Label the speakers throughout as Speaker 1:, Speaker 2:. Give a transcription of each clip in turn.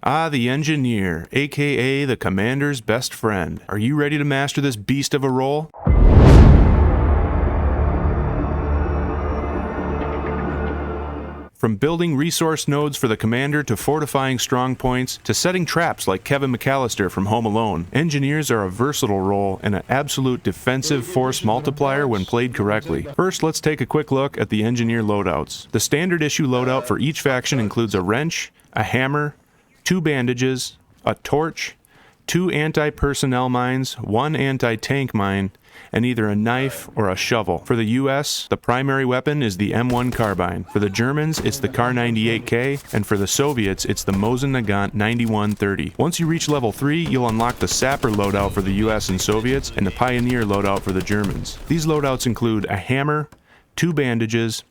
Speaker 1: Ah, the engineer, aka the commander's best friend. Are you ready to master this beast of a role? From building resource nodes for the commander to fortifying strong points to setting traps like Kevin McCallister from Home Alone, engineers are a versatile role and an absolute defensive force multiplier when played correctly. First, let's take a quick look at the engineer loadouts. The standard issue loadout for each faction includes a wrench, a hammer, 2 bandages, a torch, 2 anti-personnel mines, 1 anti-tank mine, and either a knife or a shovel. For the US, the primary weapon is the M1 carbine. For the Germans, it's the Kar 98K, and for the Soviets, it's the Mosin Nagant 9130. Once you reach level 3, you'll unlock the Sapper loadout for the US and Soviets, and the Pioneer loadout for the Germans. These loadouts include a hammer, 2 bandages,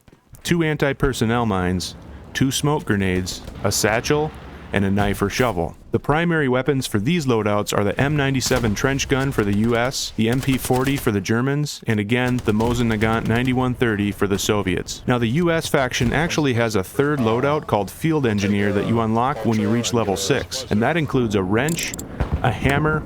Speaker 1: 2 anti-personnel mines, 2 smoke grenades, a satchel, and a knife or shovel. The primary weapons for these loadouts are the M97 trench gun for the US, the MP40 for the Germans, and again, the Mosin Nagant 9130 for the Soviets. Now the US faction actually has a third loadout called Field Engineer that you unlock when you reach level 6, and that includes a wrench, a hammer,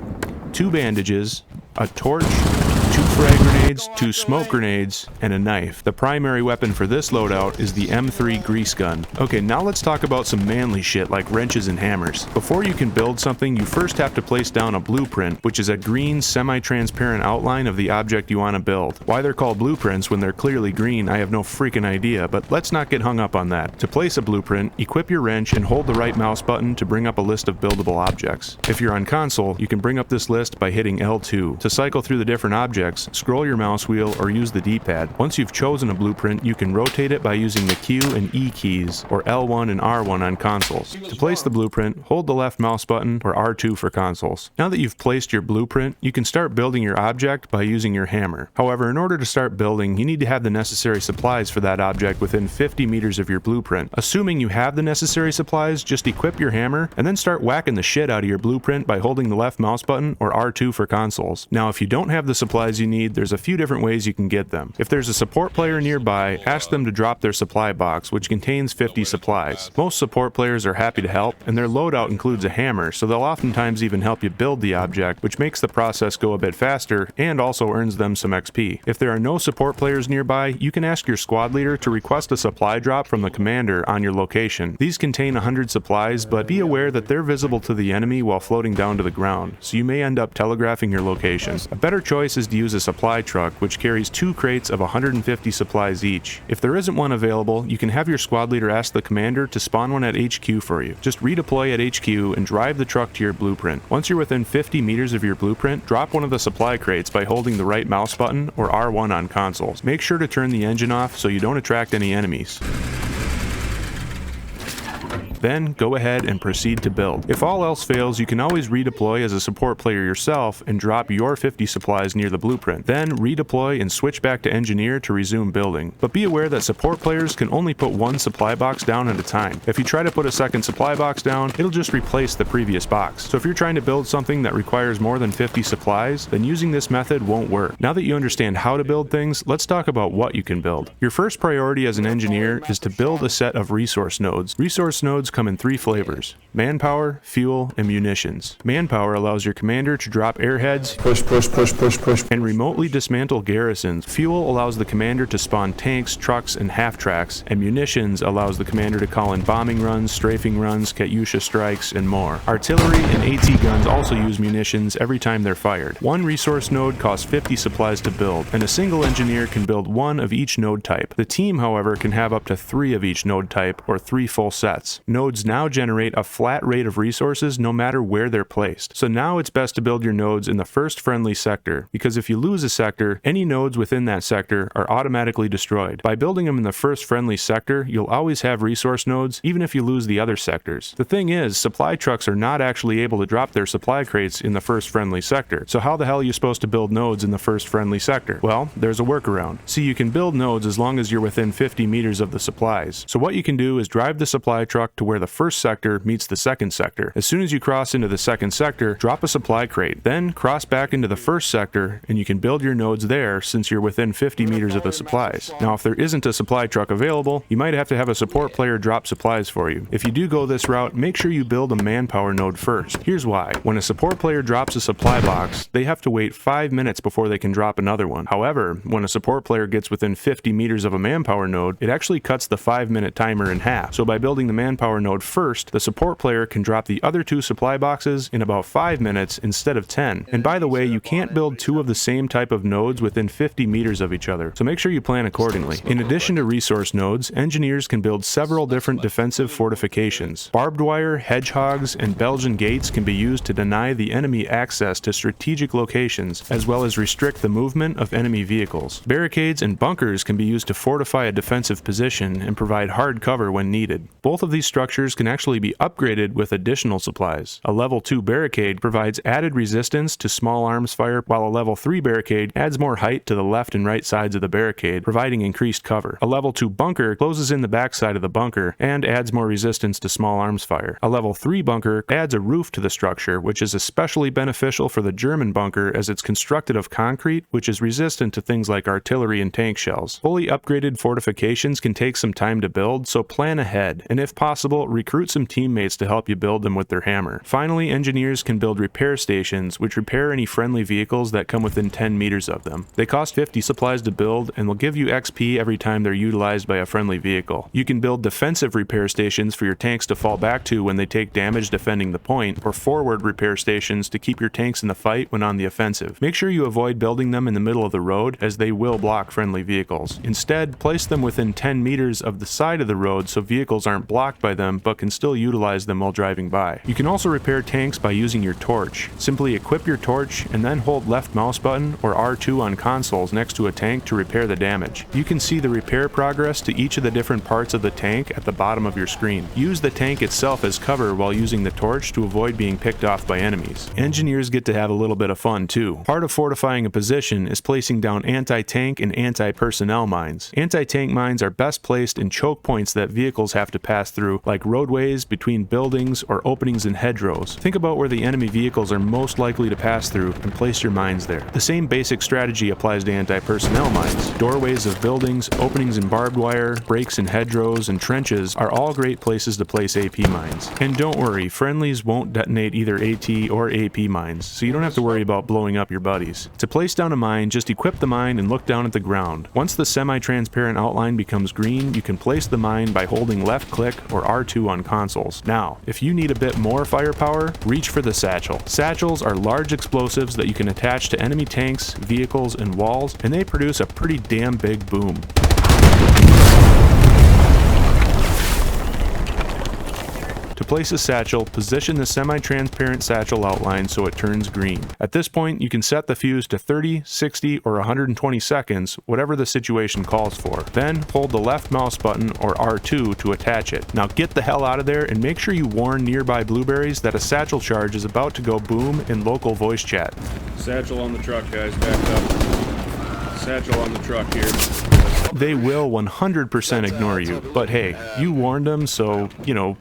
Speaker 1: 2 bandages, a torch, 2 frag grenades, 2 smoke grenades, and a knife. The primary weapon for this loadout is the M3 grease gun. Okay, now let's talk about some manly shit like wrenches and hammers. Before you can build something, you first have to place down a blueprint, which is a green semi-transparent outline of the object you want to build. Why they're called blueprints when they're clearly green, I have no freaking idea, but let's not get hung up on that. To place a blueprint, equip your wrench and hold the right mouse button to bring up a list of buildable objects. If you're on console, you can bring up this list by hitting L2. To cycle through the different objects, scroll your mouse wheel or use the D-pad. Once you've chosen a blueprint, you can rotate it by using the Q and E keys, or L1 and R1 on consoles. To place the blueprint, hold the left mouse button, or R2 for consoles. Now that you've placed your blueprint, you can start building your object by using your hammer. However, in order to start building, you need to have the necessary supplies for that object within 50 meters of your blueprint. Assuming you have the necessary supplies, just equip your hammer, and then start whacking the shit out of your blueprint by holding the left mouse button, or R2 for consoles. Now, if you don't have the supplies you need, there's a few different ways you can get them. If there's a support player nearby, ask them to drop their supply box, which contains 50 supplies. Most support players are happy to help, and their loadout includes a hammer, so they'll oftentimes even help you build the object, which makes the process go a bit faster and also earns them some XP. If there are no support players nearby, you can ask your squad leader to request a supply drop from the commander on your location. These contain 100 supplies, but be aware that they're visible to the enemy while floating down to the ground, so you may end up telegraphing your location. A better choice is to use a supply truck, which carries 2 crates of 150 supplies each. If there isn't one available, you can have your squad leader ask the commander to spawn one at HQ for you. Just redeploy at HQ and drive the truck to your blueprint. Once you're within 50 meters of your blueprint, drop one of the supply crates by holding the right mouse button or R1 on consoles. Make sure to turn the engine off so you don't attract any enemies. Then, go ahead and proceed to build. If all else fails, you can always redeploy as a support player yourself and drop your 50 supplies near the blueprint. Then, redeploy and switch back to engineer to resume building. But be aware that support players can only put 1 supply box down at a time. If you try to put a second supply box down, it'll just replace the previous box. So if you're trying to build something that requires more than 50 supplies, then using this method won't work. Now that you understand how to build things, let's talk about what you can build. Your first priority as an engineer is to build a set of resource nodes. Resource nodes come in 3 flavors: manpower, fuel, and munitions. Manpower allows your commander to drop airheads, push, and remotely dismantle garrisons. Fuel allows the commander to spawn tanks, trucks, and half-tracks, and munitions allows the commander to call in bombing runs, strafing runs, Katyusha strikes, and more. Artillery and AT guns also use munitions every time they're fired. 1 resource node costs 50 supplies to build, and a single engineer can build 1 of each node type. The team, however, can have up to 3 of each node type, or 3 full sets. Nodes now generate a flat rate of resources no matter where they're placed. So now it's best to build your nodes in the first friendly sector, because if you lose a sector, any nodes within that sector are automatically destroyed. By building them in the first friendly sector, you'll always have resource nodes, even if you lose the other sectors. The thing is, supply trucks are not actually able to drop their supply crates in the first friendly sector. So how the hell are you supposed to build nodes in the first friendly sector? Well, there's a workaround. See, you can build nodes as long as you're within 50 meters of the supplies. So what you can do is drive the supply truck to where the first sector meets the second sector. As soon as you cross into the second sector, drop a supply crate, then cross back into the first sector, and you can build your nodes there since you're within 50 meters of the supplies. Now, if there isn't a supply truck available, you might have to have a support player drop supplies for you. If you do go this route, make sure you build a manpower node first. Here's why. When a support player drops a supply box, they have to wait 5 minutes before they can drop another one. However, when a support player gets within 50 meters of a manpower node, it actually cuts the 5-minute timer in half. So by building the manpower node first, the support player can drop the other 2 supply boxes in about 5 minutes instead of 10. And by the way, you can't build 2 of the same type of nodes within 50 meters of each other, so make sure you plan accordingly. In addition to resource nodes, engineers can build several different defensive fortifications. Barbed wire, hedgehogs, and Belgian gates can be used to deny the enemy access to strategic locations, as well as restrict the movement of enemy vehicles. Barricades and bunkers can be used to fortify a defensive position and provide hard cover when needed. Both of these structures can actually be upgraded with additional supplies. A level 2 barricade provides added resistance to small arms fire, while a level 3 barricade adds more height to the left and right sides of the barricade, providing increased cover. A level 2 bunker closes in the backside of the bunker and adds more resistance to small arms fire. A level 3 bunker adds a roof to the structure, which is especially beneficial for the German bunker as it's constructed of concrete, which is resistant to things like artillery and tank shells. Fully upgraded fortifications can take some time to build, so plan ahead, and if possible, recruit some teammates to help you build them with their hammer. Finally, engineers can build repair stations, which repair any friendly vehicles that come within 10 meters of them. They cost 50 supplies to build, and will give you XP every time they're utilized by a friendly vehicle. You can build defensive repair stations for your tanks to fall back to when they take damage defending the point, or forward repair stations to keep your tanks in the fight when on the offensive. Make sure you avoid building them in the middle of the road, as they will block friendly vehicles. Instead, place them within 10 meters of the side of the road so vehicles aren't blocked by them but can still utilize them while driving by. You can also repair tanks by using your torch. Simply equip your torch and then hold left mouse button or R2 on consoles next to a tank to repair the damage. You can see the repair progress to each of the different parts of the tank at the bottom of your screen. Use the tank itself as cover while using the torch to avoid being picked off by enemies. Engineers get to have a little bit of fun too. Part of fortifying a position is placing down anti-tank and anti-personnel mines. Anti-tank mines are best placed in choke points that vehicles have to pass through, like roadways, between buildings, or openings in hedgerows. Think about where the enemy vehicles are most likely to pass through and place your mines there. The same basic strategy applies to anti-personnel mines. Doorways of buildings, openings in barbed wire, breaks in hedgerows, and trenches are all great places to place AP mines. And don't worry, friendlies won't detonate either AT or AP mines, so you don't have to worry about blowing up your buddies. To place down a mine, just equip the mine and look down at the ground. Once the semi-transparent outline becomes green, you can place the mine by holding left click or R2 on consoles. Now, if you need a bit more firepower, reach for the Satchel. Satchels are large explosives that you can attach to enemy tanks, vehicles, and walls, and they produce a pretty damn big boom. To place a satchel, position the semi-transparent satchel outline so it turns green. At this point, you can set the fuse to 30, 60, or 120 seconds, whatever the situation calls for. Then, hold the left mouse button or R2 to attach it. Now get the hell out of there and make sure you warn nearby blueberries that a satchel charge is about to go boom in local voice chat.
Speaker 2: Satchel on the truck, guys, back up. Satchel on the truck here.
Speaker 1: They will 100% ignore you, but hey, you warned them, so, you know,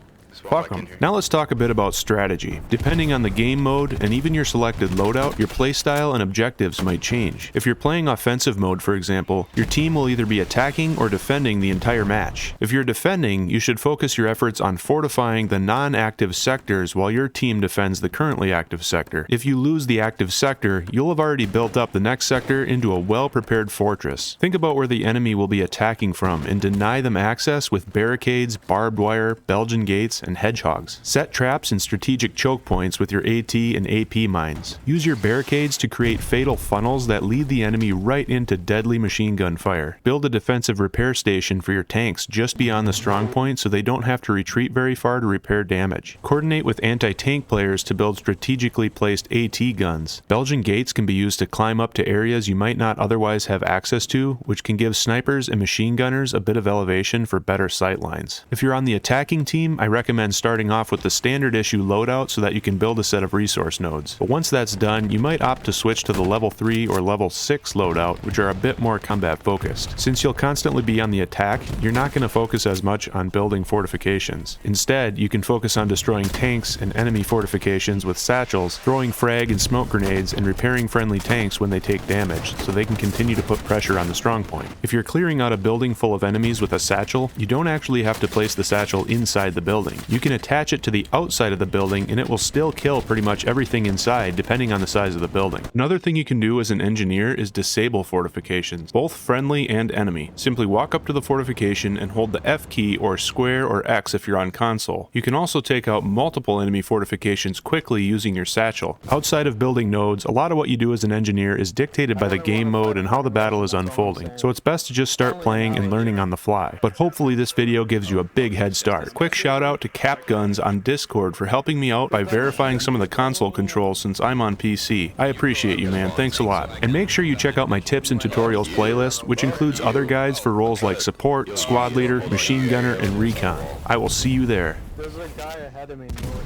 Speaker 1: fuck them. Now let's talk a bit about strategy. Depending on the game mode and even your selected loadout, your playstyle and objectives might change. If you're playing offensive mode, for example, your team will either be attacking or defending the entire match. If you're defending, you should focus your efforts on fortifying the non-active sectors while your team defends the currently active sector. If you lose the active sector, you'll have already built up the next sector into a well-prepared fortress. Think about where the enemy will be attacking from and deny them access with barricades, barbed wire, Belgian gates, and hedgehogs. Set traps and strategic choke points with your AT and AP mines. Use your barricades to create fatal funnels that lead the enemy right into deadly machine gun fire. Build a defensive repair station for your tanks just beyond the strong point so they don't have to retreat very far to repair damage. Coordinate with anti-tank players to build strategically placed AT guns. Belgian gates can be used to climb up to areas you might not otherwise have access to, which can give snipers and machine gunners a bit of elevation for better sight lines. If you're on the attacking team, I recommend recommend starting off with the standard issue loadout so that you can build a set of resource nodes. But once that's done, you might opt to switch to the level 3 or level 6 loadout, which are a bit more combat focused. Since you'll constantly be on the attack, you're not going to focus as much on building fortifications. Instead, you can focus on destroying tanks and enemy fortifications with satchels, throwing frag and smoke grenades, and repairing friendly tanks when they take damage, so they can continue to put pressure on the strong point. If you're clearing out a building full of enemies with a satchel, you don't actually have to place the satchel inside the building. You can attach it to the outside of the building and it will still kill pretty much everything inside depending on the size of the building. Another thing you can do as an engineer is disable fortifications, both friendly and enemy. Simply walk up to the fortification and hold the F key or square or X if you're on console. You can also take out multiple enemy fortifications quickly using your satchel. Outside of building nodes, a lot of what you do as an engineer is dictated by the game mode and how the battle is unfolding, so it's best to just start playing and learning on the fly. But hopefully this video gives you a big head start. Quick shout out to Cap Guns on Discord for helping me out by verifying some of the console controls since I'm on PC. I appreciate you, man, thanks a lot. And make sure you check out my tips and tutorials playlist, which includes other guides for roles like support, squad leader, machine gunner, and recon. I will see you there.
Speaker 3: There's a guy ahead of me.